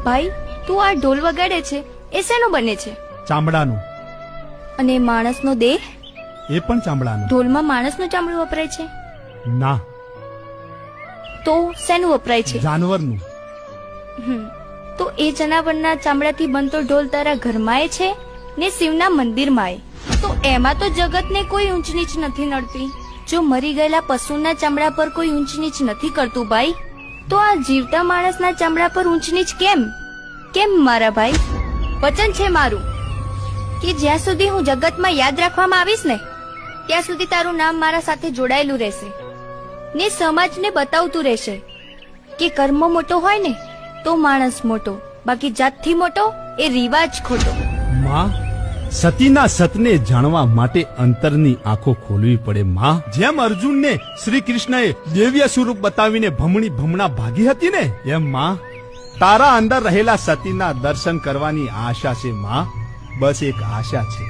ભાઈ તું આ ઢોલ વગાડે છે એ શેનો બને છે? ચામડાનું. અને માણસનો દેહ? એ પણ ચામડાનું. ઢોલમાં માણસનું ચામડું વપરાય છે? ના. તો શેનું વપરાય છે? જાનવરનું. તો એ જનાવરના ચામડાથી બનતો ઢોલ તારા ઘરમાં છે ને શિવના મંદિરમાં. તો એમાં તો જગતને કોઈ ઊંચ નીચ નથી નડતી. જો મરી ગયેલા પશુના ચામડા પર કોઈ ઊંચ નીચ નથી કરતું ભાઈ, તો આ જીવતા માણસના ચામડા પર ઊંચ નીચ કેમ? કેમ મારા ભાઈ? વચન છે મારું કે જ્યાં સુધી હું જગતમાં યાદ રાખવામાં આવીશ ને ત્યાં સુધી તારું નામ મારા સાથે જોડાયેલું રહેશે ને સમાજને બતાવતું રહેશે કે કર્મ મોટો હોય ને તો માણસ મોટો, બાકી જાતથી મોટો એ રિવાજ ખોટો. માં, સતીના સતને જાણવા માટે અંતરની આંખો ખોલવી પડે માં. જેમ અર્જુનને શ્રી કૃષ્ણએ દિવ્ય સ્વરૂપ બતાવીને ભમણા ભાગી હતી ને, એમ માં તારા અંદર રહેલા સતીના દર્શન કરવાની આશા છે માં. બસ એક આશા છે.